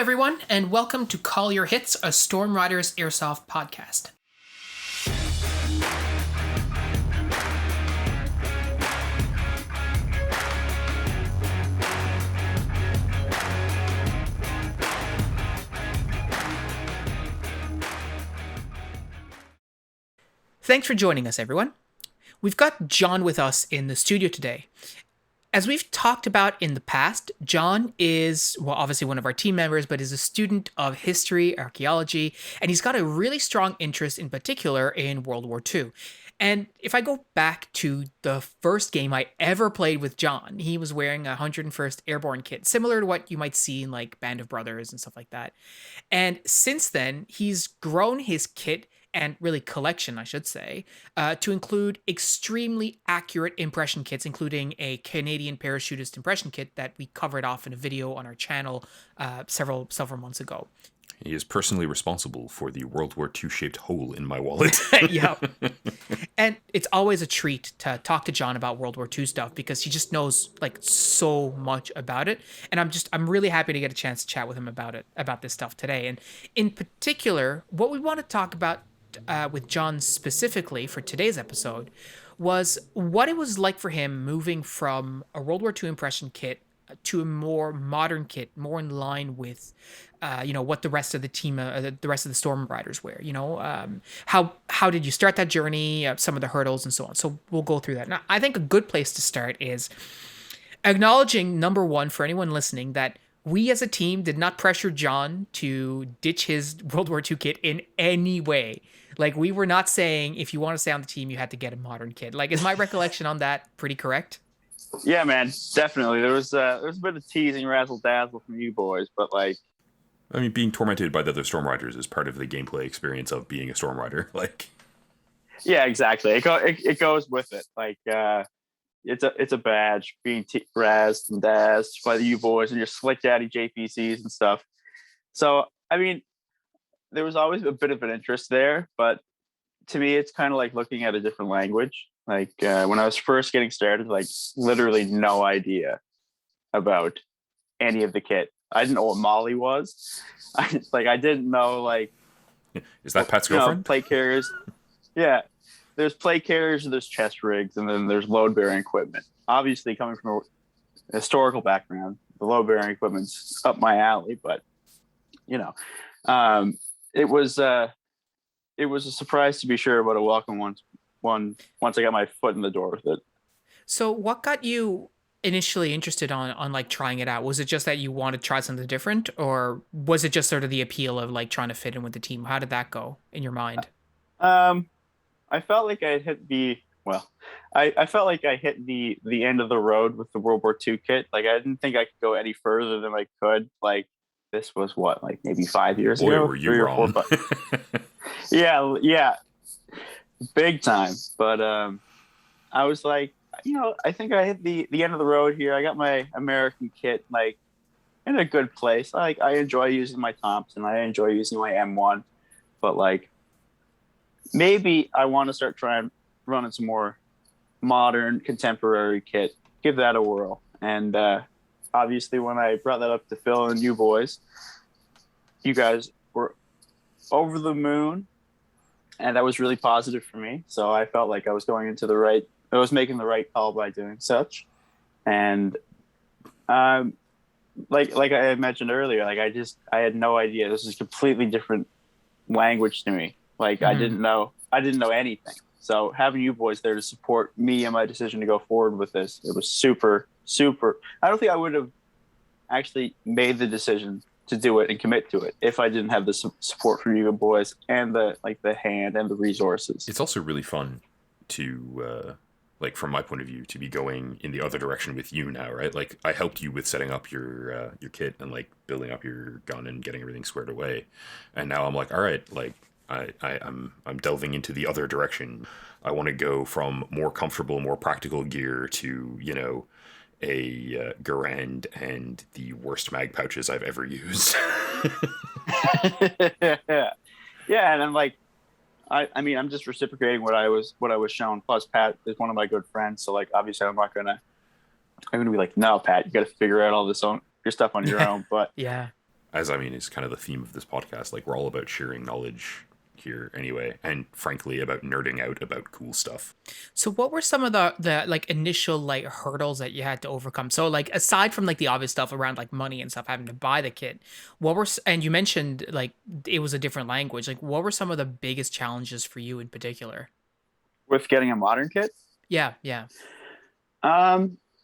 everyone, and welcome to Call Your Hits, a Storm Riders Airsoft podcast. Thanks for joining us, everyone. We've got John with us in the studio today. As we've talked about in the past, John is, well, obviously one of our team members, but is a student of history, archaeology, and he's got a really strong interest in particular in World War II. And if I go back to the first game I ever played with John, he was wearing a 101st Airborne kit, similar to what you might see in like Band of Brothers and stuff like that. And since then, he's grown his kit and really collection, I should say, to include extremely accurate impression kits, including a Canadian parachutist impression kit that we covered off in a video on our channel several months ago. He is personally responsible for the World War II shaped hole in my wallet. Yeah. And it's always a treat to talk to John about World War II stuff because he just knows like so much about it. And I'm really happy to get a chance to chat with him about this stuff today. And in particular, what we want to talk about with John specifically for today's episode was what it was like for him moving from a World War II impression kit to a more modern kit, more in line with, what the rest of the team, the rest of the Storm Riders wear. How did you start that journey? Some of the hurdles and so on. So we'll go through that. Now, I think a good place to start is acknowledging, number one, for anyone listening, that we as a team did not pressure John to ditch his World War II kit in any way. Like, we were not saying if you want to stay on the team, you had to get a modern kit. Like, is my recollection on that pretty correct? Yeah, man, definitely. There was a bit of teasing, razzle dazzle from you boys, but like, I mean, being tormented by the other Storm Riders is part of the gameplay experience of being a Storm Rider. Like, yeah, exactly. It goes with it. Like, it's a badge being razzed and dazzed by the you boys and your slick daddy JPCs and stuff. So, I mean, there was always a bit of an interest there, but to me, it's kind of like looking at a different language. Like when I was first getting started, like literally no idea about any of the kit. I didn't know what Molly was. I didn't know like. Is that Pat's girlfriend? Plate carriers. Yeah, there's plate carriers, there's chest rigs, and then there's load bearing equipment. Obviously, coming from a historical background, the load bearing equipment's up my alley. But it was a surprise to be sure, but a welcome once I got my foot in the door with it. So what got you initially interested on like trying it out? Was it just that you wanted to try something different, or was it just sort of the appeal of like trying to fit in with the team? How did that go in your mind? I felt like I hit the end of the road with the World War II kit. Like, I didn't think I could go any further than I could. Like, this was what, like maybe 5 years Boy, ago? were you wrong. Yeah, big time. But I was like, I think I hit the end of the road here. I got my American kit like in a good place. Like, I enjoy using my Thompson. I enjoy using my M1. But like, maybe I want to start trying running some more modern, contemporary kit. Give that a whirl. And obviously, when I brought that up to Phil and you boys, you guys were over the moon, and that was really positive for me. So I felt like I was making the right call by doing such. And like I had mentioned earlier, like I had no idea. This is a completely different language to me. Like, I didn't know anything. So having you boys there to support me and my decision to go forward with this, it was super, super. I don't think I would have actually made the decision to do it and commit to it if I didn't have the support from you boys and the hand and the resources. It's also really fun to, from my point of view, to be going in the other direction with you now, right? Like, I helped you with setting up your kit and like building up your gun and getting everything squared away, and now I'm like, all right, like. I'm delving into the other direction. I want to go from more comfortable, more practical gear to, a Garand and the worst mag pouches I've ever used. Yeah, and I'm like, I mean, I'm just reciprocating what I was shown. Plus, Pat is one of my good friends, so like, obviously, I'm gonna be like, no, Pat, you got to figure out all this your stuff on your own. But yeah, as I mean is kind of the theme of this podcast. Like we're all about sharing knowledge here anyway, and frankly about nerding out about cool stuff. So what were some of the like initial like hurdles that you had to overcome? So like aside from like the obvious stuff around like money and stuff having to buy the kit, and you mentioned like it was a different language. Like what were some of the biggest challenges for you in particular? With getting a modern kit. Yeah, yeah.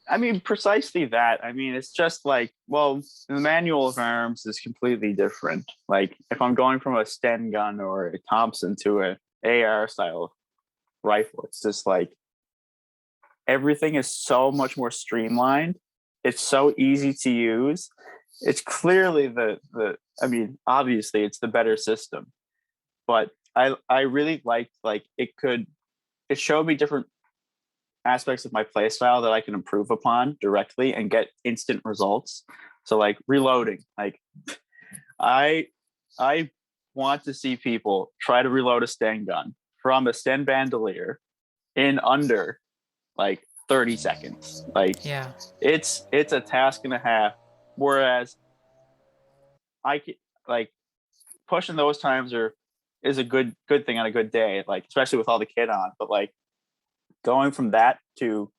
I mean, precisely that. I mean, it's just like, well, the manual of arms is completely different. Like, if I'm going from a Sten gun or a Thompson to a AR style rifle, it's just like everything is so much more streamlined. It's so easy to use. It's clearly I mean, obviously it's the better system, but I really liked like it showed me different aspects of my play style that I can improve upon directly and get instant results. So like reloading, like I I want to see people try to reload a Sten gun from a Sten bandolier in under like 30 seconds. Like Yeah. it's a task and a half. Whereas I can like pushing those times is a good thing on a good day, like especially with all the kit on. But like going from that to,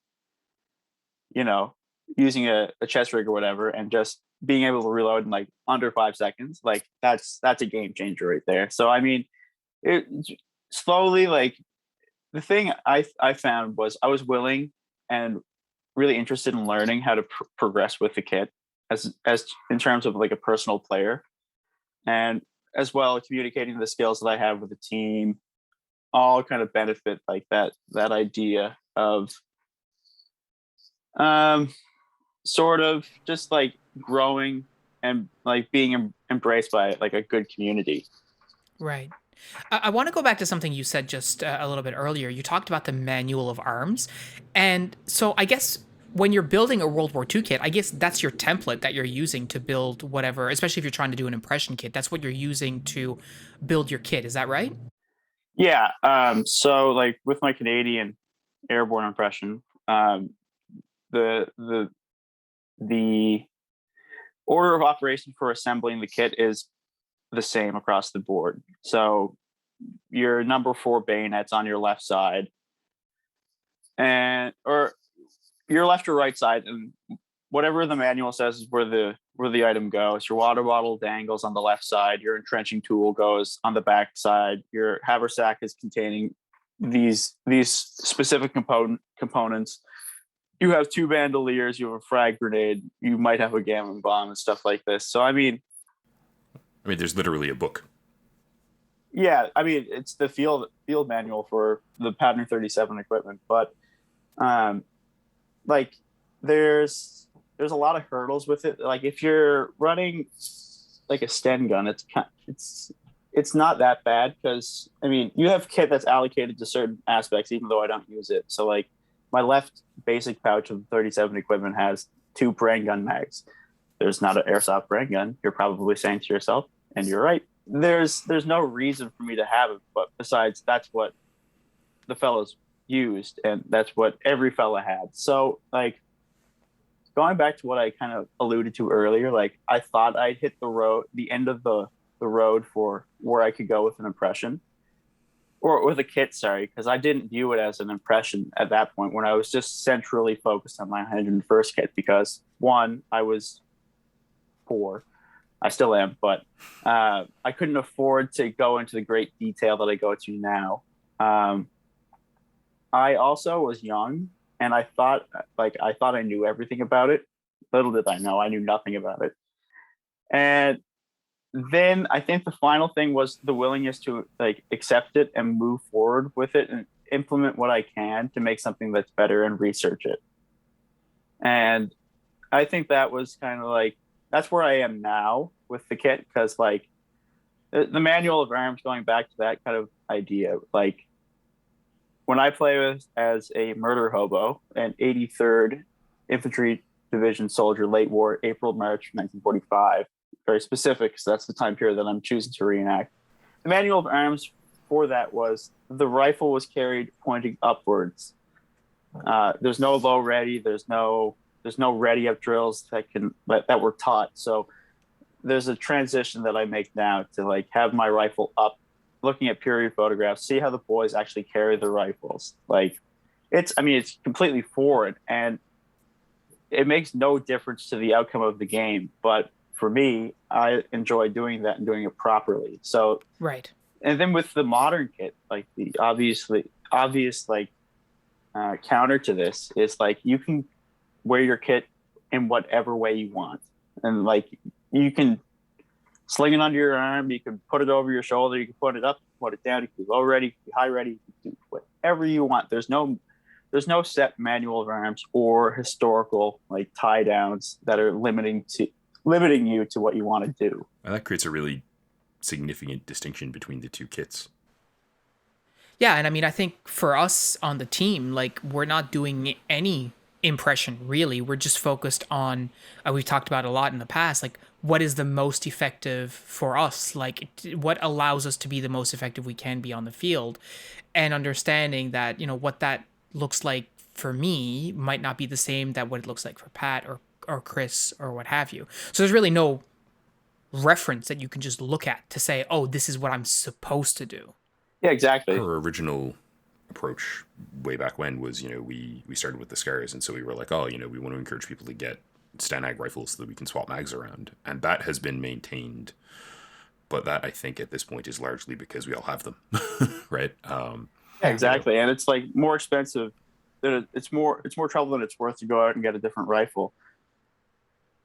you know, using a chest rig or whatever and just being able to reload in like under 5 seconds, like that's a game changer right there. So I mean, it slowly like the thing I found was I was willing and really interested in learning how to progress with the kit as in terms of like a personal player, and as well communicating the skills that I have with the team all kind of benefit like that idea of sort of just like growing and like being embraced by like a good community. Right. I want to go back to something you said just a little bit earlier. You talked about the manual of arms. And so I guess when you're building a World War II kit, I guess that's your template that you're using to build whatever, especially if you're trying to do an impression kit. That's what you're using to build your kit. Is that right? Yeah. So like with my Canadian airborne impression, the the the order of operation for assembling the kit is the same across the board. So your number 4 bayonets on your left side, and or your left or right side, and whatever the manual says is where the item goes. Your water bottle dangles on the left side. Your entrenching tool goes on the back side. Your haversack is containing these specific components. You have 2 bandoliers. You have a frag grenade. You might have a gammon bomb and stuff like this. So I mean, there's literally a book. yeah, I mean it's the field manual for the Pattern 37 equipment, but like there's a lot of hurdles with it. Like if you're running like a Sten gun, it's not that bad because I mean you have kit that's allocated to certain aspects, even though I don't use it. So like my left basic pouch of 37 equipment has 2 brain gun mags. There's not an airsoft brain gun. You're probably saying to yourself, and you're right. There's no reason for me to have it, but besides that's what the fellows used, and that's what every fella had. So like going back to what I kind of alluded to earlier, like I thought I'd hit the end of the road for where I could go with an impression or with a kit, sorry, because I didn't view it as an impression at that point when I was just centrally focused on my 101st kit because one, I was poor. I still am, but I couldn't afford to go into the great detail that I go to now. I also was young, and I thought I knew everything about it. Little did I know, I knew nothing about it. And then I think the final thing was the willingness to like accept it and move forward with it and implement what I can to make something that's better and research it. And I think that was kind of like that's where I am now with the kit because like the manual of arms, going back to that kind of idea, like when I play as a murder hobo, an 83rd Infantry Division soldier, late war, April, March 1945, very specific because that's the time period that I'm choosing to reenact. The manual of arms for that was the rifle was carried pointing upwards. There's no low ready. There's no ready up drills that were taught. So there's a transition that I make now to like have my rifle up, looking at period photographs, see how the boys actually carry their rifles. Like it's completely foreign, and it makes no difference to the outcome of the game. But for me, I enjoy doing that and doing it properly. So, Right. and then with the modern kit, like the obvious like counter to this is like you can wear your kit in whatever way you want, and like you can sling it under your arm, you can put it over your shoulder, you can put it up, put it down, you can be low ready, you can be high ready, you can do whatever you want. There's no set manual of arms or historical like tie downs that are limiting you to what you want to do. And that creates a really significant distinction between the two kits. Yeah, and I mean, I think for us on the team, like we're not doing any impression really. We're just focused on. We've talked about a lot in the past, like what is the most effective for us, like what allows us to be the most effective we can be on the field, and understanding that what that looks like for me might not be the same that what it looks like for Pat or Chris or what have you. So there's really no reference that you can just look at to say, oh, this is what I'm supposed to do. Yeah, exactly. Our original approach way back when was, we started with the scars, and so we were like, oh, we want to encourage people to get Stanag rifles so that we can swap mags around, and that has been maintained. But that, I think, at this point is largely because we all have them, right? Yeah, exactly, and it's like more expensive. It's more trouble than it's worth to go out and get a different rifle.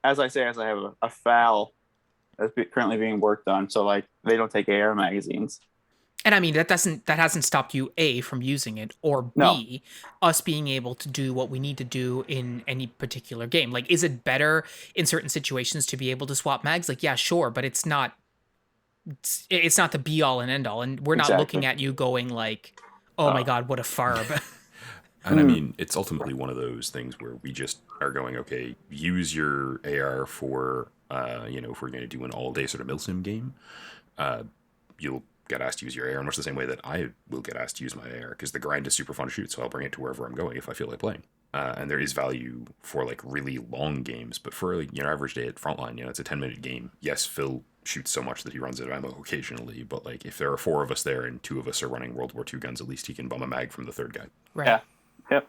As I have a FAL that's currently being worked on, so like they don't take AR magazines. And I mean that hasn't stopped you A from using it, or No, B us being able to do what we need to do in any particular game. Like, is it better in certain situations to be able to swap mags? Like, yeah, sure, but it's not the be all and end all, and we're not exactly. looking at you going like, oh my god, what a farb. And I mean, it's ultimately one of those things where we just are going, okay, use your AR for, if we're going to do an all-day sort of milsim game, you'll get asked to use your AR in much the same way that I will get asked to use my AR, because the grind is super fun to shoot, so I'll bring it to wherever I'm going if I feel like playing. And there is value for like really long games, but for like, your average day at Frontline, it's a 10-minute game. Yes, Phil shoots so much that he runs out of ammo occasionally, but like if there are 4 of us there and 2 of us are running World War II guns, at least he can bum a mag from the third guy. Right. Yeah. Yep.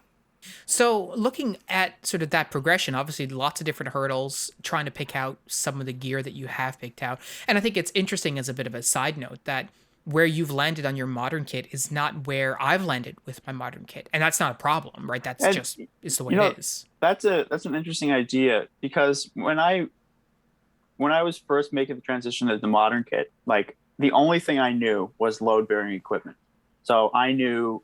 So looking at sort of that progression, obviously lots of different hurdles, trying to pick out some of the gear that you have picked out. And I think it's interesting as a bit of a side note that where you've landed on your modern kit is not where I've landed with my modern kit. And that's not a problem, right? That's just is the way it is. That's an interesting idea, because when I was first making the transition to the modern kit, like the only thing I knew was load bearing equipment. So I knew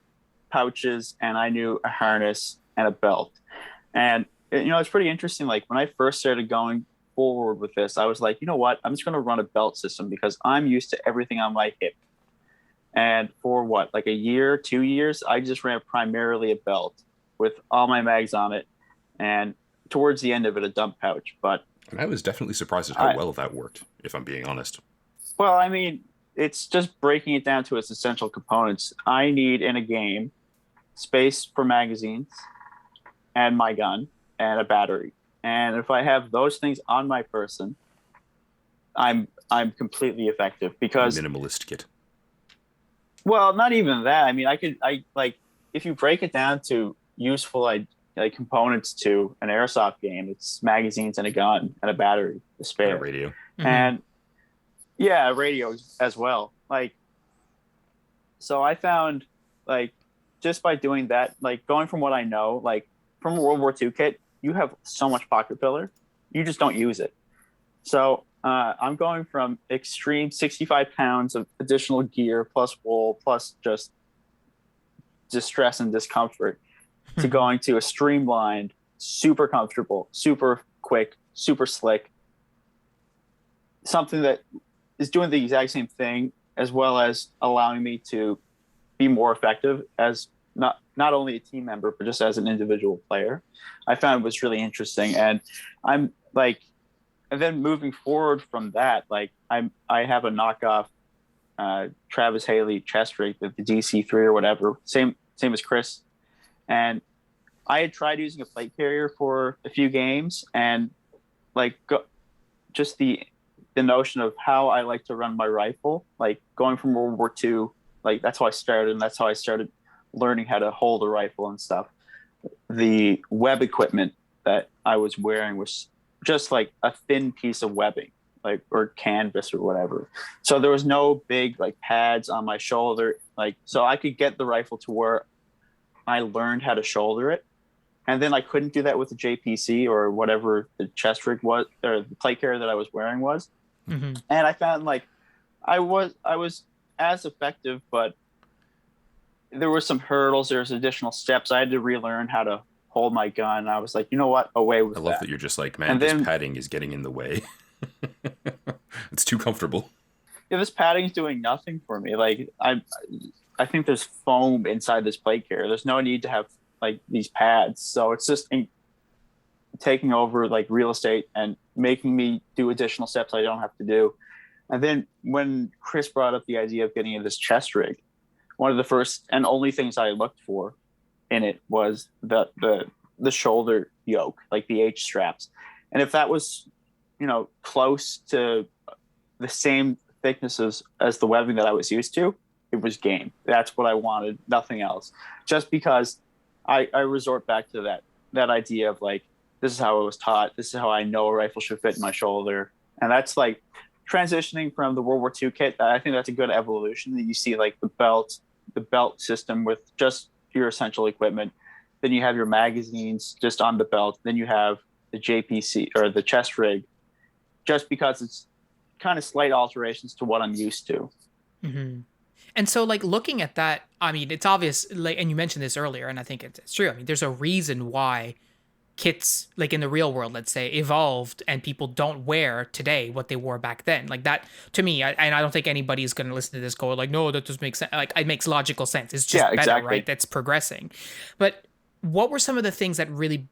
pouches and I knew a harness and a belt. And it's pretty interesting. Like when I first started going forward with this, I was like, you know what? I'm just going to run a belt system because I'm used to everything on my hip. And for like a year, 2 years, I just ran primarily a belt with all my mags on it. And towards the end of it, a dump pouch. But and I was definitely surprised at how well that worked, if I'm being honest. Well, I mean, it's just breaking it down to its essential components. I need in a game space for magazines and my gun and a battery. And if I have those things on my person, I'm completely effective, because Minimalist kit. Well, not even that. I mean, I like if you break it down to useful like components to an airsoft game, it's magazines and a gun and a battery, a spare, and a radio, and yeah, a radio as well. Like, so I found like just by doing that, like going from what I know, like from a World War II kit, you have so much pocket filler, you just don't use it. So I'm going from extreme 65 pounds of additional gear plus wool plus just distress and discomfort to going to a streamlined, super comfortable, super quick, super slick, something that is doing the exact same thing as well as allowing me to be more effective as not only a team member, but just as an individual player. I found was really interesting. And I'm like, and then moving forward from that, like I have a knockoff Travis Haley chest rig, the DC3 or whatever, same as Chris. And I had tried using a plate carrier for a few games, and like just the the notion of how I like to run my rifle, like going from World War II, like that's how I started, and that's how I started learning how to hold a rifle and stuff. The web equipment that I was wearing was just like a thin piece of webbing, like or canvas or whatever. So there was no big like pads on my shoulder, like so I could get the rifle to where I learned how to shoulder it. And then I couldn't do that with the JPC or whatever the chest rig was or the plate carrier that I was wearing was. Mm-hmm. And I found like I was as effective, but there were some hurdles. There was additional steps. I had to relearn how to hold my gun. I was like, you know what? Away with I love that. that you're just like, man, And this then padding is getting in the way. It's too comfortable. yeah, this padding is doing nothing for me. Like I think there's foam inside this plate carrier. There's no need to have like these pads. So it's just taking over like real estate and making me do additional steps I don't have to do. And then when Chris brought up the idea of getting in this chest rig, one of the first and only things I looked for in it was the shoulder yoke, like the H straps. And if that was, you know, close to the same thicknesses as the webbing that I was used to, it was game. That's what I wanted, nothing else. Just because I resort back to that idea of like, this is how I was taught. This is how I know a rifle should fit in my shoulder. And that's like transitioning from the World War II kit. I think that's a good evolution that you see like the belt system with just your essential equipment. Then you have your magazines just on the belt. Then you have the JPC or the chest rig, just because it's kind of slight alterations to what I'm used to. Mm-hmm. And so, like, looking at that, I mean, it's obvious, like, and you mentioned this earlier, and I think it's true. I mean, there's a reason why kits, like in the real world, let's say, evolved and people don't wear today what they wore back then. Like that, to me, and I don't think anybody's going to listen to this go like, no, that doesn't make sense. Like, it makes logical sense. It's just better, exactly. right? That's progressing. But what were some of the things that really,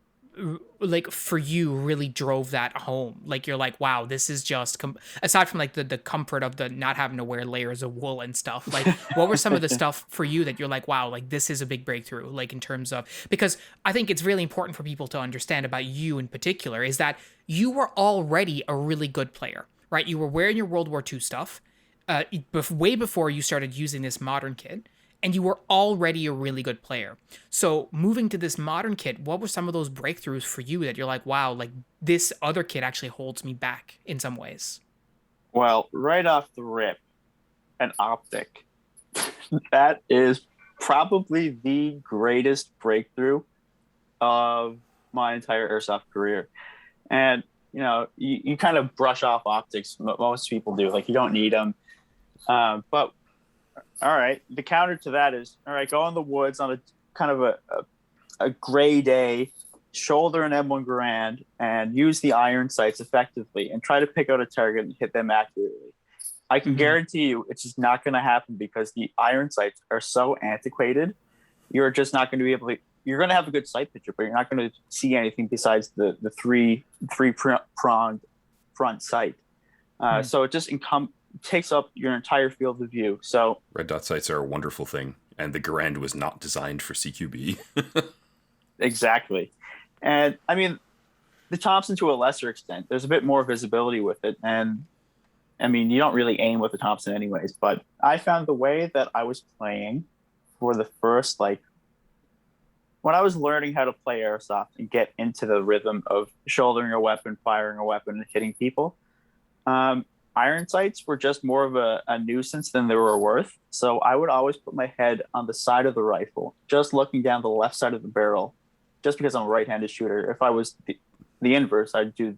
like for you, really drove that home? Like you're like, wow, this is just aside from like the comfort of the not having to wear layers of wool and stuff. Like, what were some of the stuff for you that you're like, wow, like this is a big breakthrough? Like in terms of, because I think it's really important for people to understand about you in particular is that you were already a really good player, right? You were wearing your World War II stuff, way before you started using this modern kit. And you were already a really good player. So moving to this modern kit, what were some of those breakthroughs for you that you're like, wow, like this other kit actually holds me back in some ways? Well, right off the rip, an optic. That is probably the greatest breakthrough of my entire airsoft career. And, you know, you kind of brush off optics. Most people do. Like, you don't need them. But all right, the counter to that is, all right, go in the woods on a kind of a gray day, shoulder an M1 Garand, and use the iron sights effectively and try to pick out a target and hit them accurately. I can guarantee you it's just not going to happen because the iron sights are so antiquated. You're just not going to be able to, you're going to have a good sight picture, but you're not going to see anything besides the three-pronged front sight. So it just takes up your entire field of view. So red dot sights are a wonderful thing, and the Garand was not designed for CQB. Exactly. And I mean, the Thompson to a lesser extent, there's a bit more visibility with it. And I mean, you don't really aim with the Thompson anyways, but I found the way that I was playing for the first, like, when I was learning how to play airsoft and get into the rhythm of shouldering a weapon, firing a weapon, and hitting people, iron sights were just more of a nuisance than they were worth. So I would always put my head on the side of the rifle, just looking down the left side of the barrel, just because I'm a right-handed shooter. If I was the inverse, I'd do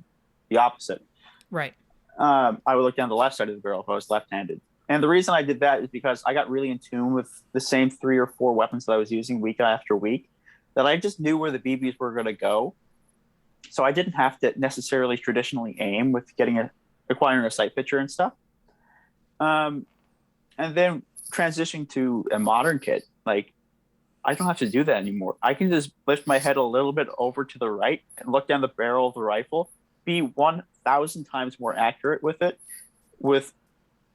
the opposite. Right. I would look down the left side of the barrel if I was left-handed. And the reason I did that is because I got really in tune with the same 3 or 4 weapons that I was using week after week, that I just knew where the BBs were going to go. So I didn't have to necessarily traditionally aim with acquiring a sight picture and stuff. And then transitioning to a modern kit, like, I don't have to do that anymore. I can just lift my head a little bit over to the right and look down the barrel of the rifle, be 1,000 times more accurate with it, with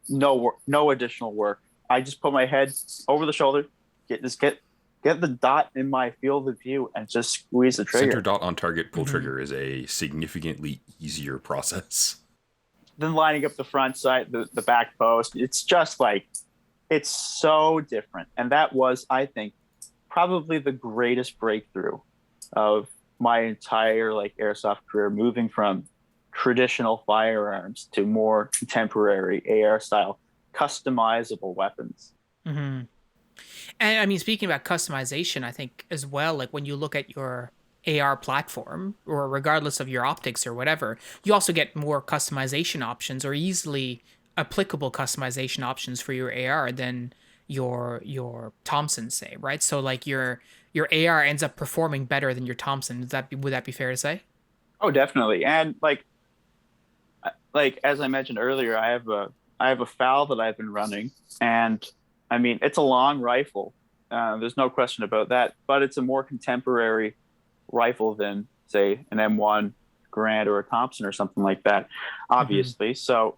no additional work. I just put my head over the shoulder, get the dot in my field of view, and just squeeze the trigger. Center dot on target, pull trigger is a significantly easier process. then lining up the front side, the back post. It's just like, it's so different. And that was, I think, probably the greatest breakthrough of my entire like airsoft career, moving from traditional firearms to more contemporary AR style customizable weapons. Hmm. And I mean, speaking about customization, I think as well, like when you look at your AR platform, or regardless of your optics or whatever, you also get more customization options or easily applicable customization options for your AR than your Thompson, say, right? So like your AR ends up performing better than your Thompson. Would that be fair to say? Oh, definitely. And like as I mentioned earlier, I have a FAL that I've been running, and I mean it's a long rifle. There's no question about that, but it's a more contemporary rifle than say an M1 Garand or a Thompson or something like that, Hmm. obviously. So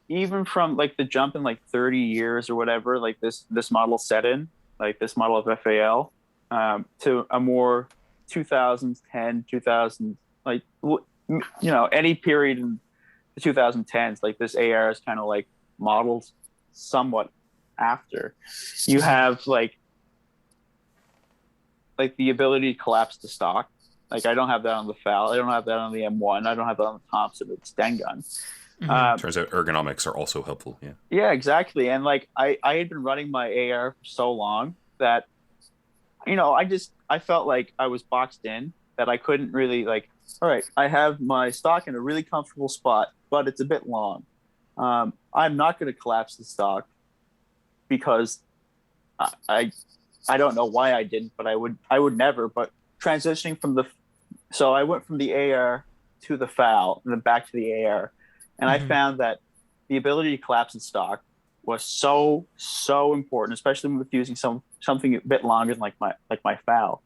even from like the jump in like 30 years or whatever, like this model set in, like this model of FAL, to a more 2010, 2000, like any period in the 2010s, like this AR is kind of like modeled somewhat after. You Hmm. have like the ability to collapse the stock. Like I don't have that on the FAL. I don't have that on the M1. I don't have that on the Thompson. It's Den gun. Hmm. Um, Turns out ergonomics are also helpful. Yeah. yeah, exactly. And like I had been running my AR for so long that I felt like I was boxed in, that I couldn't really like. All right, I have my stock in a really comfortable spot, but it's a bit long. I'm not going to collapse the stock because I, I I don't know why I didn't, but I would never. But transitioning from the so I went from the AR to the FAL and then back to the AR, and I Hmm. found that the ability to collapse in stock was so important, especially with using something a bit longer than like my FAL.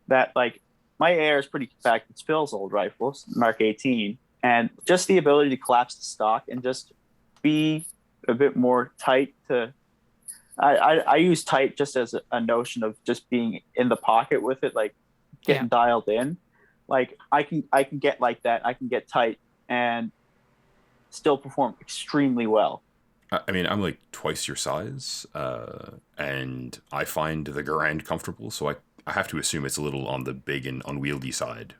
That like my AR is pretty compact. It's Phil's old rifle, Mark 18, and just the ability to collapse the stock and just be a bit more tight to I use tight just as a notion of just being in the pocket with it, like Yeah. getting dialed in. Like I can get like that. I can get tight and still perform extremely well. I mean, I'm like twice your size, and I find the Garand comfortable, so I have to assume it's a little on the big and unwieldy side,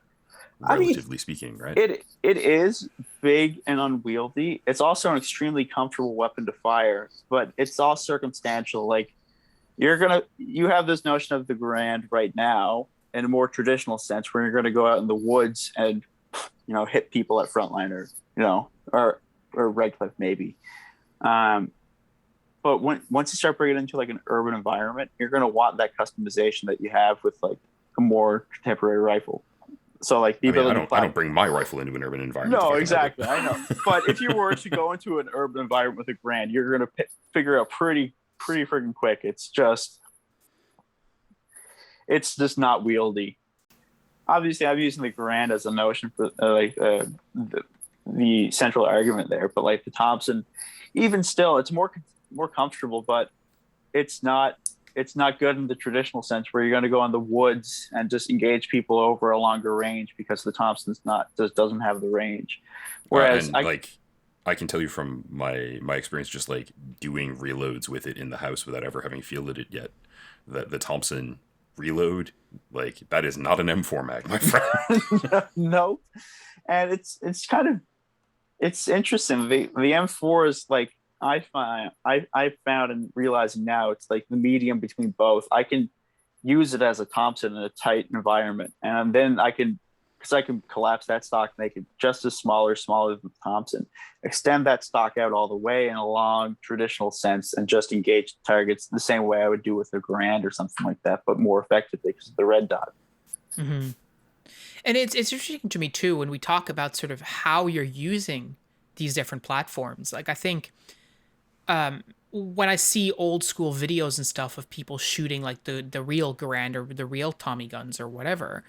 I mean, relatively speaking, right? it is big and unwieldy. It's also an extremely comfortable weapon to fire, but it's all circumstantial. Like you have this notion of the Garand right now in a more traditional sense, where you're gonna go out in the woods and hit people at frontliner, or Redcliffe maybe. Um, but once you start bringing it into like an urban environment, you're going to want that customization that you have with like a more contemporary rifle. So like the I mean, ability to I clap. don't bring my rifle into an urban environment if No, I can help exactly. I know. it. But if you were to go into an urban environment with a Grand, you're going to figure out pretty freaking quick. It's just not wieldy. Obviously, I'm using the Grand as a notion for the central argument there, but like the Thompson, even still, it's more comfortable, but it's not it's not good in the traditional sense where you're going to go in the woods and just engage people over a longer range because the Thompson's not just doesn't have the range. Whereas And like, I can tell you from my experience, just like doing reloads with it in the house without ever having fielded it yet, that the Thompson reload, like that is not an M4 mag, my friend. no, and it's kind of it's interesting. The M4 is like I found and realizing now it's like the medium between both. I can use it as a Thompson in a tight environment, and then I can collapse that stock, make it just as smaller than Thompson, extend that stock out all the way in a long traditional sense, and just engage targets the same way I would do with a Grand or something like that, but more effectively because of the red dot. Hmm. And it's interesting to me too when we talk about sort of how you're using these different platforms. Like I think when I see old school videos and stuff of people shooting like the real Garand or the real Tommy guns or whatever,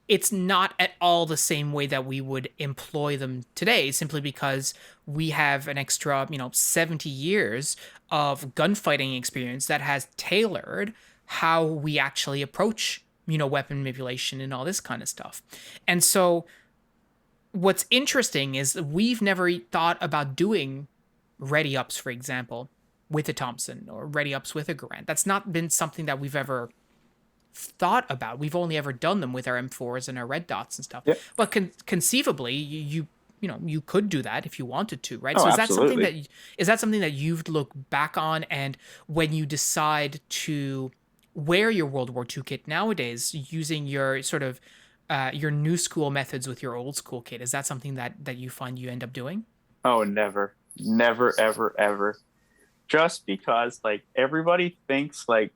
it's not at all the same way that we would employ them today, simply because we have an extra 70 years of gunfighting experience that has tailored how we actually approach weapon manipulation and all this kind of stuff. And so what's interesting is we've never thought about doing ready ups, for example, with a Thompson or ready ups with a Garand. That's not been something that we've ever thought about. We've only ever done them with our M4s and our red dots and stuff. Yeah. But conceivably, you could do that if you wanted to, right? Oh, So absolutely. is that something that you've looked back on, and when you decide to wear your World War II kit nowadays, using your sort of your new school methods with your old school kit, is that something that you find you end up doing? Oh, never, never, ever, ever. Just because like everybody thinks like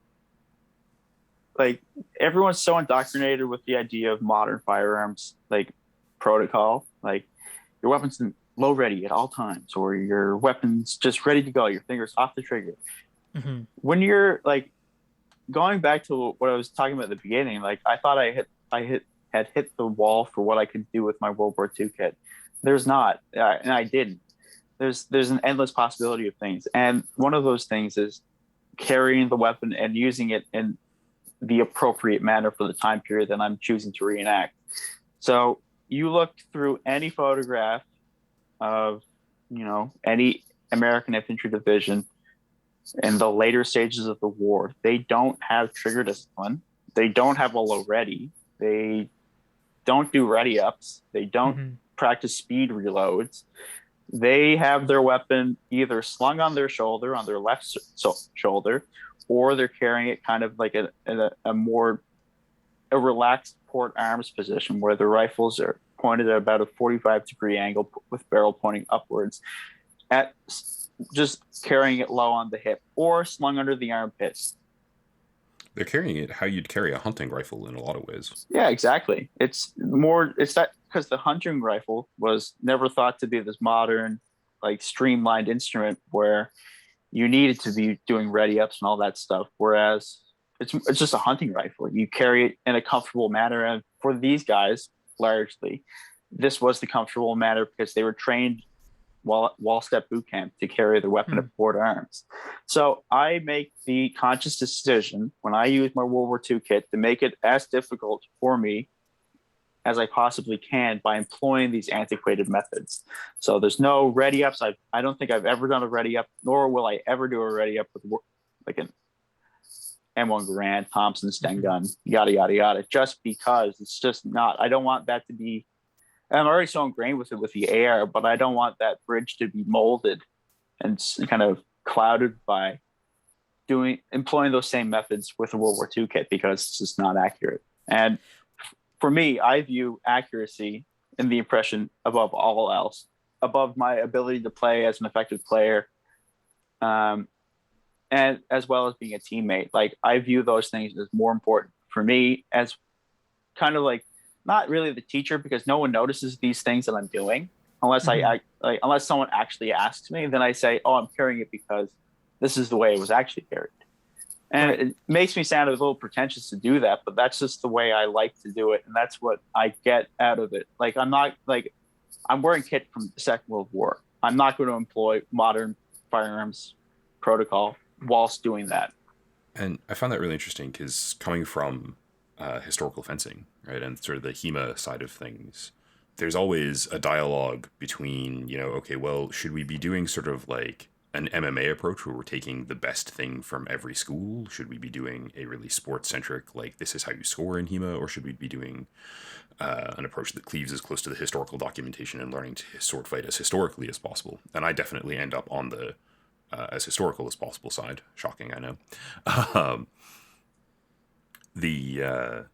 everyone's so indoctrinated with the idea of modern firearms like protocol, like your weapons in low ready at all times, or your weapons just ready to go, your fingers off the trigger. Mm-hmm. When you're like going back to what I was talking about at the beginning, like I thought had hit the wall for what I could do with my World War II kit. There's not, and I didn't. There's an endless possibility of things, and one of those things is carrying the weapon and using it in the appropriate manner for the time period that I'm choosing to reenact. So you look through any photograph of, any American infantry division in the later stages of the war. They don't have trigger discipline. They don't have a low ready. They don't do ready ups. They don't Mm-hmm. practice speed reloads. They have their weapon either slung on their shoulder, on their left shoulder, or they're carrying it kind of like a more a relaxed port arms position where the rifles are pointed at about a 45-degree angle with barrel pointing upwards, at just carrying it low on the hip or slung under the armpits. They're carrying it how you'd carry a hunting rifle in a lot of ways. Yeah, exactly. It's that because the hunting rifle was never thought to be this modern, like streamlined instrument where you needed to be doing ready ups and all that stuff. Whereas it's just a hunting rifle. You carry it in a comfortable manner. And for these guys, largely, this was the comfortable manner because they were trained wall step boot camp to carry their weapon at port arms. So I make the conscious decision when I use my World War II kit to make it as difficult for me as I possibly can by employing these antiquated methods. So there's no ready ups. I don't think I've ever done a ready up, nor will I ever do a ready up with like an M1 Garand, Thompson, Sten gun, yada, yada, yada, just because it's just not, I don't want that to be, I'm already so ingrained with it with the AR, but I don't want that bridge to be molded and kind of clouded by employing those same methods with a World War II kit because it's just not accurate. And for me, I view accuracy in the impression above all else, above my ability to play as an effective player, and as well as being a teammate. Like I view those things as more important for me as kind of like not really the teacher because no one notices these things that I'm doing unless unless someone actually asks me. Then I say, "Oh, I'm carrying it because this is the way it was actually carried." And it makes me sound a little pretentious to do that, but that's just the way I like to do it, and that's what I get out of it. Like I'm not like I'm wearing kit from the Second World War. I'm not going to employ modern firearms protocol whilst doing that. And I found that really interesting because coming from historical fencing, right, and sort of the HEMA side of things, there's always a dialogue between, okay, well, should we be doing sort of like an MMA approach where we're taking the best thing from every school? Should we be doing a really sports centric, like this is how you score in HEMA, or should we be doing an approach that cleaves as close to the historical documentation and learning to sword fight as historically as possible? And I definitely end up on the as historical as possible side. Shocking, I know. The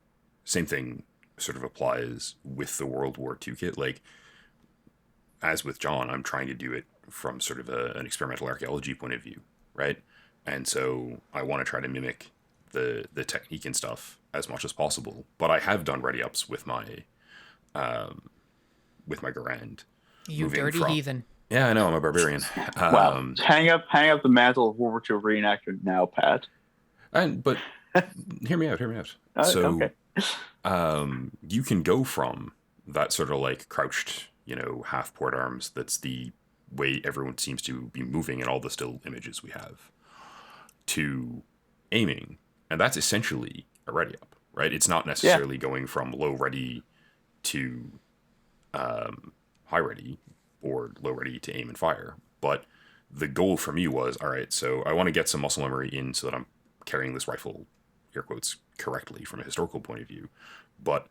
same thing sort of applies with the World War II kit. Like, as with John, I'm trying to do it from sort of an experimental archaeology point of view, right? And so I want to try to mimic the technique and stuff as much as possible. But I have done ready ups with my Garand. You dirty heathen. Yeah, I know, I'm a barbarian. Wow. Hang up the mantle of World War II reenactor now, Pat. But hear me out. So, okay. You can go from that sort of like crouched, half port arms. That's the way everyone seems to be moving in all the still images we have, to aiming, and that's essentially a ready up, right? It's not necessarily going from low ready to high ready or low ready to aim and fire. But the goal for me was, all right, so I want to get some muscle memory in so that I'm carrying this rifle, air quotes, correctly from a historical point of view. But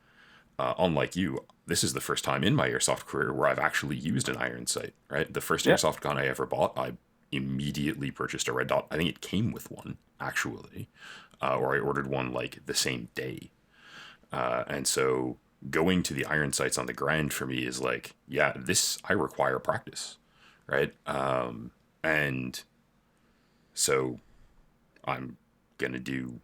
unlike you, this is the first time in my airsoft career where I've actually used an iron sight, right? The first Yeah. airsoft gun I ever bought, I immediately purchased a red dot. I think it came with one, actually, or I ordered one like the same day. And so going to the iron sights on the grind for me is like, yeah, this, I require practice, right? And so I'm going to do,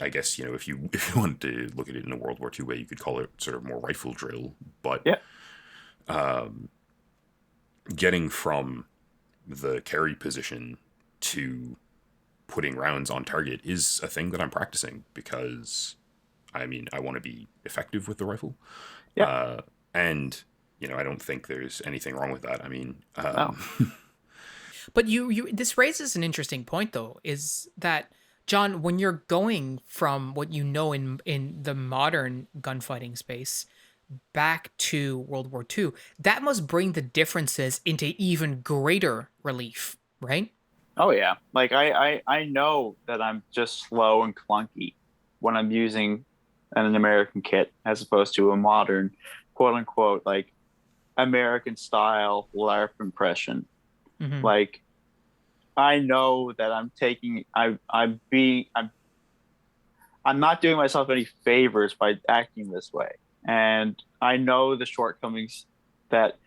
I guess, if you wanted to look at it in a World War II way, you could call it sort of more rifle drill. But Yeah. getting from the carry position to putting rounds on target is a thing that I'm practicing because, I mean, I want to be effective with the rifle. Yeah. And, I don't think there's anything wrong with that. I mean, No. But this raises an interesting point, though, is that, John, when you're going from what you know in the modern gunfighting space back to World War II, that must bring the differences into even greater relief, right? Oh yeah. Like I know that I'm just slow and clunky when I'm using an American kit as opposed to a modern, quote unquote, like American style LARP impression. Mm-hmm. Like I know that I'm not doing myself any favors by acting this way. And I know the shortcomings that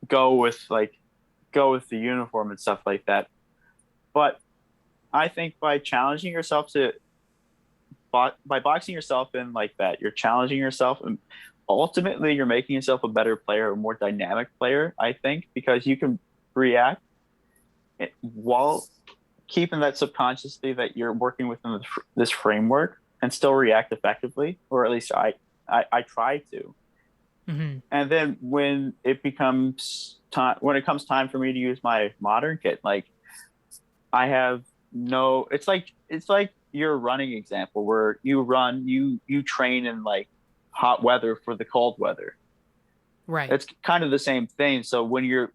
go with the uniform and stuff like that. But I think by challenging yourself by boxing yourself in like that, you're challenging yourself, and ultimately you're making yourself a better player, a more dynamic player, I think, because you can react while keeping that subconsciously that you're working within this framework and still react effectively, or at least I try to. Mm-hmm. And then when it comes time for me to use my modern kit, like I have no, it's like your running example where you train in like hot weather for the cold weather. Right. It's kind of the same thing. So when you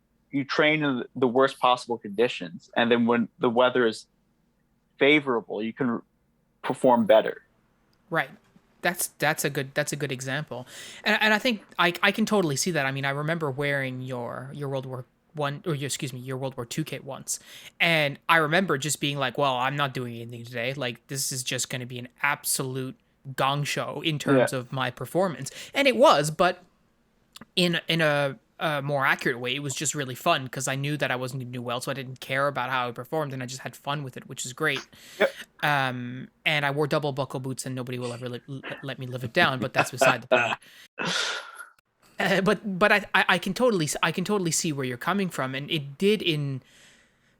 train in the worst possible conditions, and then when the weather is favorable, you can perform better. Right. That's a good example, and I think I can totally see that. I mean, I remember wearing your World War One, or your World War Two kit once, and I remember just being like, well, I'm not doing anything today. Like, this is just going to be an absolute gong show in Yeah. terms of my performance, and it was. But in a more accurate way, it was just really fun because I knew that I wasn't going to do well, so I didn't care about how I performed, and I just had fun with it, which is great. Yep. And I wore double buckle boots, and nobody will ever let me live it down. But that's beside the point. But I can totally see where you're coming from, and it did in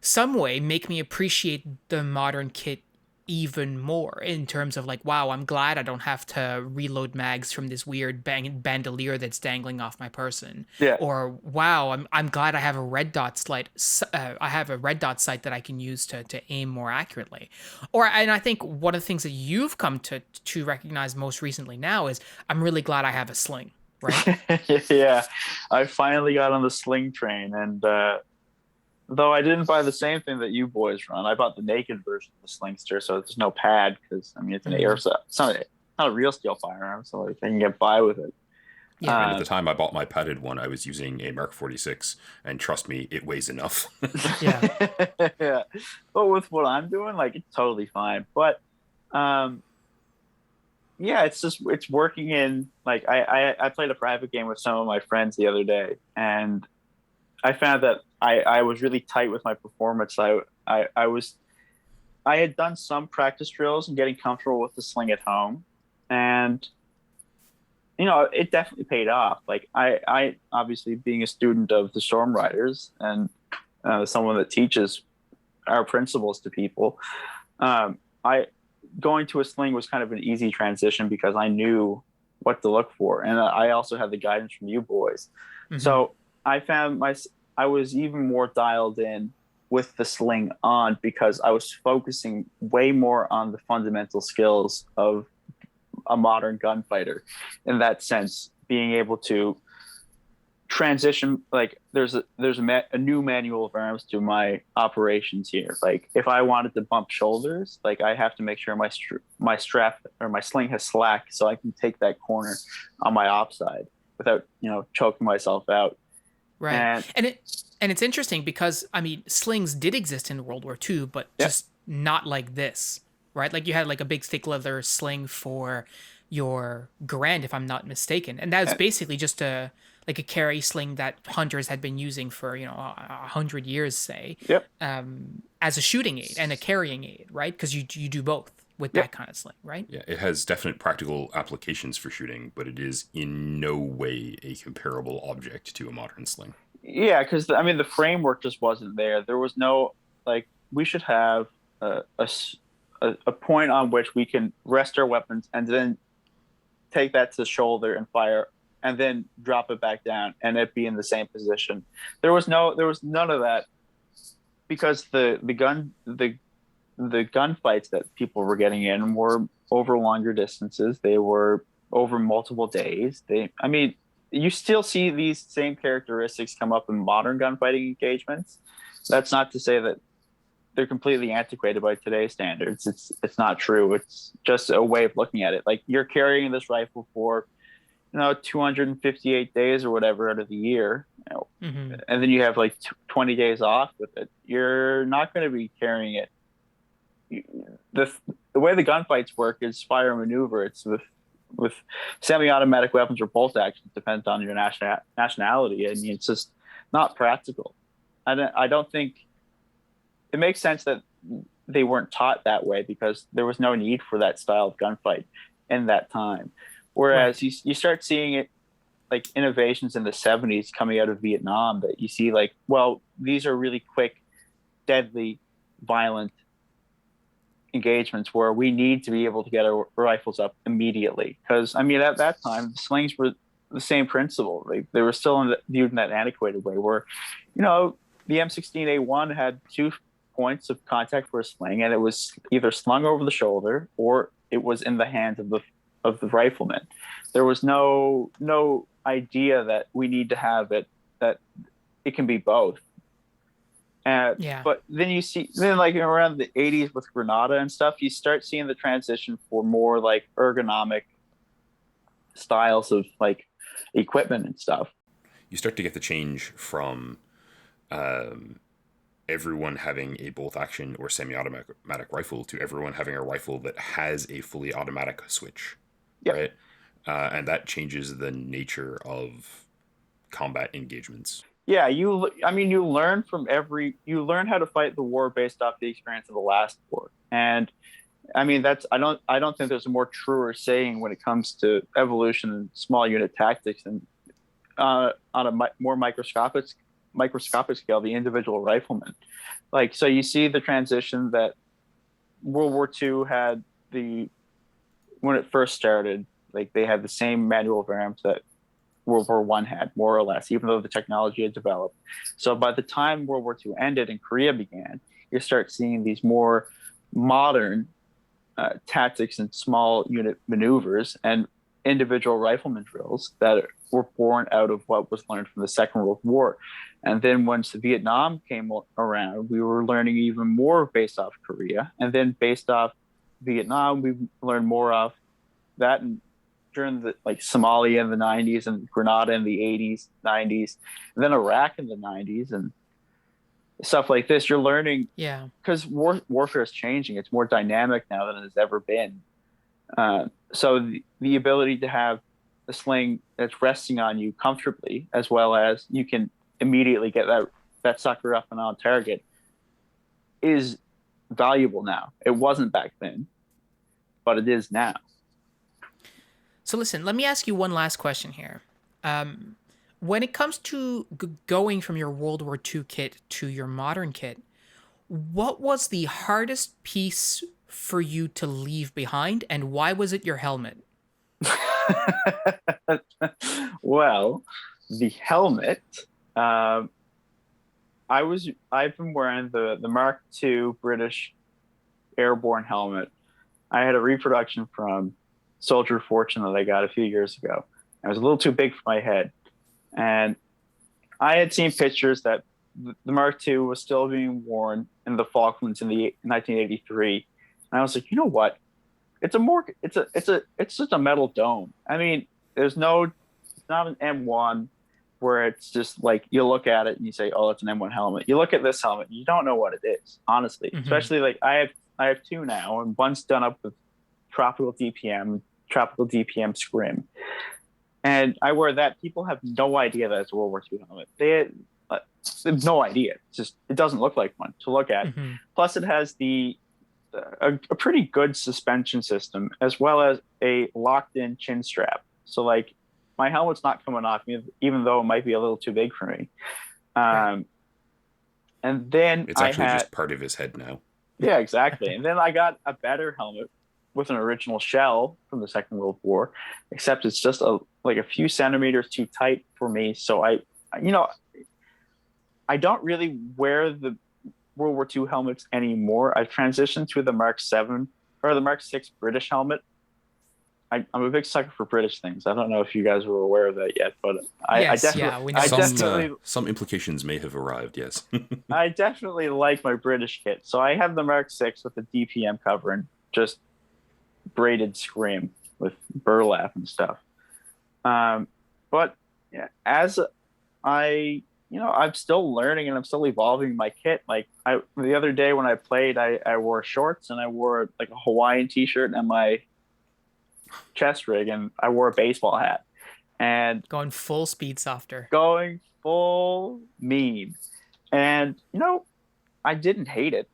some way make me appreciate the modern kit even more in terms of like, wow, I'm glad I don't have to reload mags from this weird bandolier that's dangling off my person. Yeah. Or wow, I'm glad I have a red dot sight. I have a red dot sight that I can use to aim more accurately. And I think one of the things that you've come to recognize most recently now is I'm really glad I have a sling, right? Yeah. I finally got on the sling train, and though I didn't buy the same thing that you boys run, I bought the naked version of the Slingster, so there's no pad because I mean it's an airsoft. It's not a real steel firearm, so like I can get by with it. Yeah. And at the time I bought my padded one, I was using a Mark 46, and trust me, it weighs enough. Yeah. Yeah. But with what I'm doing, like it's totally fine. But yeah, it's working in like I played a private game with some of my friends the other day, and I found that I was really tight with my performance. I had done some practice drills and getting comfortable with the sling at home, and it definitely paid off. Like I obviously being a student of the Storm Riders and someone that teaches our principles to people, I going to a sling was kind of an easy transition because I knew what to look for, and I also had the guidance from you boys. Mm-hmm. So I was even more dialed in with the sling on because I was focusing way more on the fundamental skills of a modern gunfighter. In that sense, being able to transition, like a new manual of arms to my operations here. Like if I wanted to bump shoulders, like I have to make sure my strap or my sling has slack so I can take that corner on my op side without choking myself out. Right. And And it's interesting because I mean slings did exist in World War II, but yeah, just not like this, right? Like you had like a big thick leather sling for your Garand, if I'm not mistaken, and that was and- basically just a like a carry sling that hunters had been using for 100 years, say, yep, as a shooting aid and a carrying aid, right? Because you do both with yep. that kind of sling, right? Yeah, it has definite practical applications for shooting, but it is in no way a comparable object to a modern sling. Yeah, because I mean the framework just wasn't there. There was no, like, we should have a point on which we can rest our weapons and then take that to the shoulder and fire, and then drop it back down and it be in the same position. There was none of that, because the gunfights that people were getting in were over longer distances. They were over multiple days. I mean, you still see these same characteristics come up in modern gunfighting engagements. That's not to say that they're completely antiquated by today's standards. It's not true. It's just a way of looking at it. Like, you're carrying this rifle for 258 days or whatever out of the year, Mm-hmm. and then you have like 20 days off with it. You're not going to be carrying it. The way the gunfights work is fire and maneuver. It's with semi-automatic weapons or bolt action. Depends on your nationality. I mean, it's just not practical. I don't think it makes sense that they weren't taught that way, because there was no need for that style of gunfight in that time. Whereas Right. you start seeing it, like innovations in the 70s coming out of Vietnam, that you see like, well, these are really quick, deadly, violent engagements where we need to be able to get our rifles up immediately. Because I mean, at that time, the slings were the same principle. They were still viewed in that antiquated way, where the M16A1 had 2 points of contact for a sling, and it was either slung over the shoulder or it was in the hands of the rifleman. There was no idea that we need to have it, that it can be both. Yeah. But then like around the 80s with Granada and stuff, you start seeing the transition for more like ergonomic styles of like equipment and stuff. You start to get the change from everyone having a bolt action or semi-automatic rifle to everyone having a rifle that has a fully automatic switch, Yep. right? And that changes the nature of combat engagements. Yeah, you learn you learn how to fight the war based off the experience of the last war. And I mean, I don't think there's a more truer saying when it comes to evolution and small unit tactics, and on a more microscopic scale, the individual rifleman. Like, so you see the transition that World War II had. When it first started, like, they had the same manual of arms that World War One had, more or less, even though the technology had developed. So by the time World War II ended and Korea began, you start seeing these more modern tactics and small unit maneuvers and individual rifleman drills that were born out of what was learned from the Second World War. And then once Vietnam came around, we were learning even more based off Korea. And then based off Vietnam, we learned more of that, and during the like Somalia in the 90s and Grenada in the 80s, 90s, and then Iraq in the 90s and stuff like this. You're learning, Yeah. because warfare is changing. It's more dynamic now than it has ever been. So the ability to have a sling that's resting on you comfortably, as well as you can immediately get that sucker up and on target, is valuable now. It wasn't back then, but it is now. So listen, let me ask you one last question here. When it comes to going from your World War II kit to your modern kit, what was the hardest piece for you to leave behind, and why was it your helmet? Well, the helmet. I've been wearing the Mark II British airborne helmet. I had a reproduction from Soldier of Fortune that I got a few years ago. It was a little too big for my head, and I had seen pictures that the Mark II was still being worn in the Falklands in the 1983, and I was like, you know what? It's just a metal dome. I mean, it's not an M1 where it's just like you look at it and you say, oh, it's an M1 helmet. You look at this helmet, you don't know what it is, honestly. Mm-hmm. Especially like I have two now, and one's done up with tropical DPM scrim, and I wear that. People have no idea that it's a World War II helmet. They have no idea. It doesn't look like one to look at. Mm-hmm. Plus, it has a pretty good suspension system as well as a locked-in chin strap. So like my helmet's not coming off, even though it might be a little too big for me. Right. And then It's actually just part of his head now. Yeah, exactly. And then I got a better helmet with an original shell from the Second World War, except it's just like a few centimeters too tight for me. So I don't really wear the World War II helmets anymore. I've transitioned to the Mark 7 or the Mark 6 British helmet. I'm a big sucker for British things. I don't know if you guys were aware of that yet, but we know. Some implications may have arrived. Yes, I definitely like my British kit. So I have the Mark 6 with the DPM cover and just braided scrim with burlap and stuff. But yeah, as I'm still learning and I'm still evolving my kit. Like the other day when I played, I wore shorts and I wore like a Hawaiian t-shirt and my chest rig, and I wore a baseball hat, and Going full speed softer. going full mean. And I didn't hate it.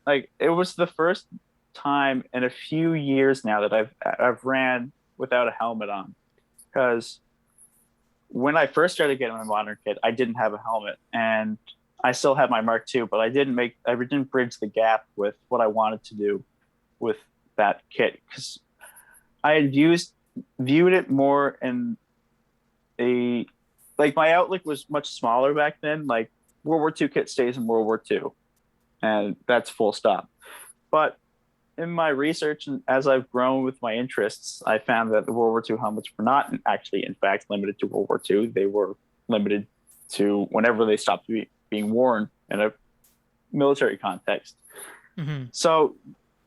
Like it was the first time in a few years now that I've ran without a helmet on, because when I first started getting my modern kit, I didn't have a helmet, and I still had my Mark II, but I didn't bridge the gap with what I wanted to do with that kit, because I had viewed it more in my outlook was much smaller back then. Like World War II kit stays in World War II, and that's full stop. But in my research and as I've grown with my interests, I found that the World War II helmets were not actually, in fact, limited to World War II. They were limited to whenever they stopped being worn in a military context. Mm-hmm. So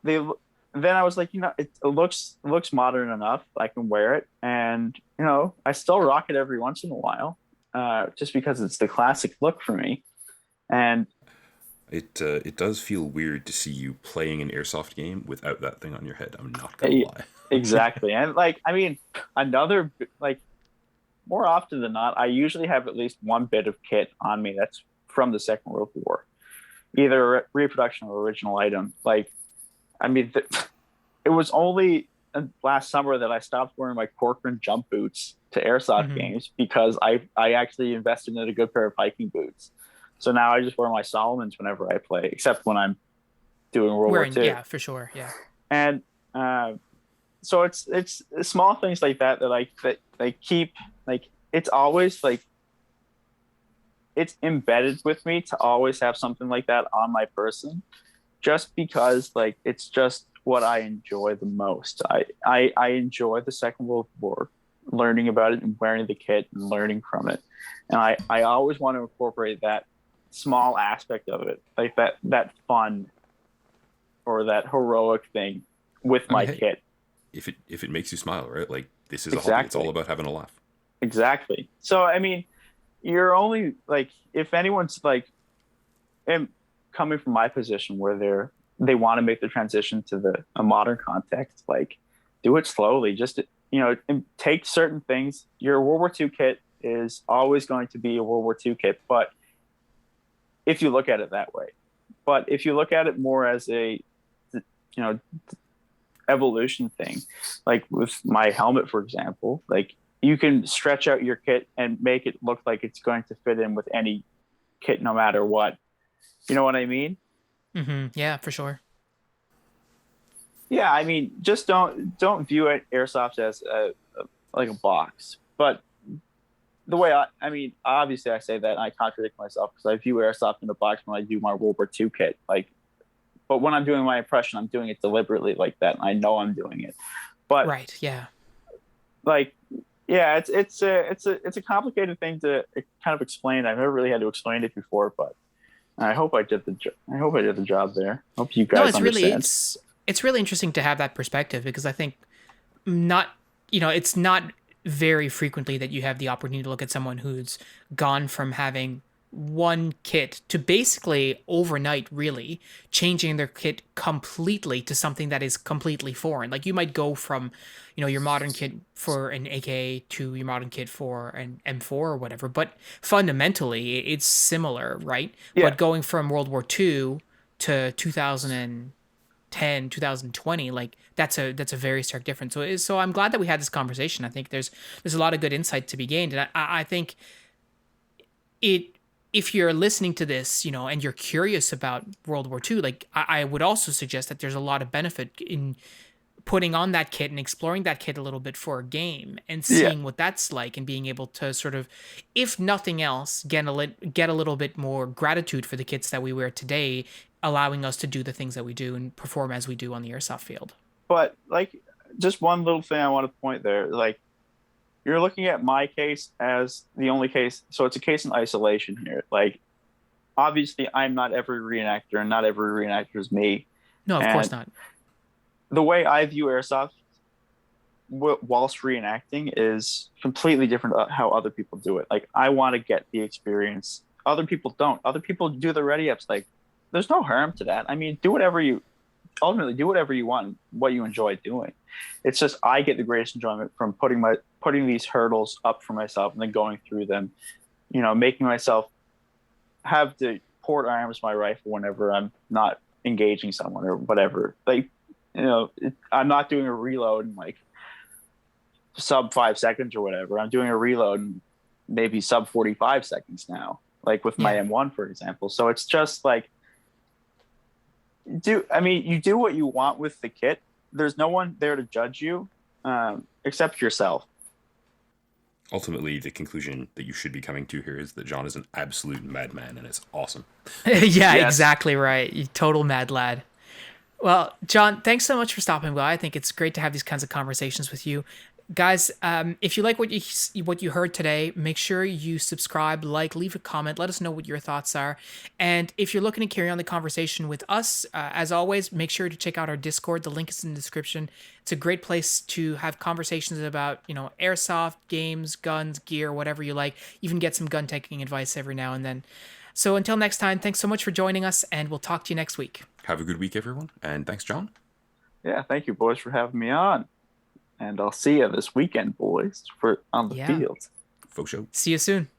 then I was like, it looks modern enough. I can wear it, and I still rock it every once in a while, just because it's the classic look for me. And it does feel weird to see you playing an airsoft game without that thing on your head. I'm not gonna lie. Exactly, and another more often than not, I usually have at least one bit of kit on me that's from the Second World War, either a reproduction or original item. It was only last summer that I stopped wearing my Corcoran jump boots to airsoft games, because I actually invested in a good pair of hiking boots. So now I just wear my Solomons whenever I play, except when I'm doing World War II. Yeah, for sure. Yeah. And so it's small things like that I keep, it's always it's embedded with me to always have something like that on my person, just because it's just what I enjoy the most. I enjoy the Second World War, learning about it and wearing the kit and learning from it. And I always want to incorporate that small aspect of it, like that fun or that heroic thing with my kit. If it makes you smile, right? Like, this is exactly. a hobby. It's all about having a laugh. Exactly. So you're only if anyone's coming from my position where they want to make the transition to a modern context, do it slowly. Just take certain things. Your World War II kit is always going to be a World War II kit, but if you look at it that way. But if you look at it more as a evolution thing, like with my helmet, for example, you can stretch out your kit and make it look like it's going to fit in with any kit no matter what. You know what I mean? Mm-hmm. Yeah, for sure. Yeah, just don't view it airsoft as a box. But the way obviously I say that and I contradict myself, because I view airsoft in a box when I do my World War II kit. But when I'm doing my impression, I'm doing it deliberately like that, and I know I'm doing it. But right, yeah. Yeah, it's a complicated thing to kind of explain. I've never really had to explain it before, but I hope I did the job there. Hope you No, guys it's really understand. it's really interesting to have that perspective because I think not it's not very frequently that you have the opportunity to look at someone who's gone from having one kit to basically overnight really changing their kit completely to something that is completely foreign. Like you might go from your modern kit for an AK to your modern kit for an M4 or whatever, but fundamentally it's similar, right? Yeah, But going from World War II to 2010, 2020, like that's a very stark difference. So I'm glad that we had this conversation. I think there's a lot of good insight to be gained, and I think it if you're listening to this, and you're curious about World War II, like I would also suggest that there's a lot of benefit in putting on that kit and exploring that kit a little bit for a game and yeah. seeing what that's like and being able to sort of, if nothing else, get a little bit more gratitude for the kits that we wear today, allowing us to do the things that we do and perform as we do on the airsoft field. But like, just one little thing I want to point there, like you're looking at my case as the only case, so it's a case in isolation here. Like, obviously, I'm not every reenactor, and not every reenactor is me. No, of course And not. the way I view airsoft whilst reenacting is completely different how other people do it. Like, I want to get the experience. Other people don't. Other people do the ready ups. Like, there's no harm to that. I mean, do whatever you ultimately do whatever you want, what you enjoy doing. It's just I get the greatest enjoyment from putting these hurdles up for myself and then going through them. Making myself have to port arms my rifle whenever I'm not engaging someone or whatever. Like, I'm not doing a reload in like sub 5 seconds or whatever. I'm doing a reload in maybe sub 45 seconds now, like with my Yeah. M1, for example. So it's just like, you do what you want with the kit. There's no one there to judge you, except yourself. Ultimately, the conclusion that you should be coming to here is that John is an absolute madman, and it's awesome. Yeah, Yes. exactly right. You total mad lad. Well, John, thanks so much for stopping by. I think it's great to have these kinds of conversations with you. Guys, if you like what you heard today, make sure you subscribe, like, leave a comment, let us know what your thoughts are. And if you're looking to carry on the conversation with us, as always, make sure to check out our Discord. The link is in the description. It's a great place to have conversations about, airsoft, games, guns, gear, whatever you like. Even get some gun taking advice every now and then. So until next time, thanks so much for joining us, and we'll talk to you next week. Have a good week, everyone, and thanks, John. Yeah. Thank you, boys, for having me on. And I'll see you this weekend, boys, for on the Yeah. field. Faux show. See you soon.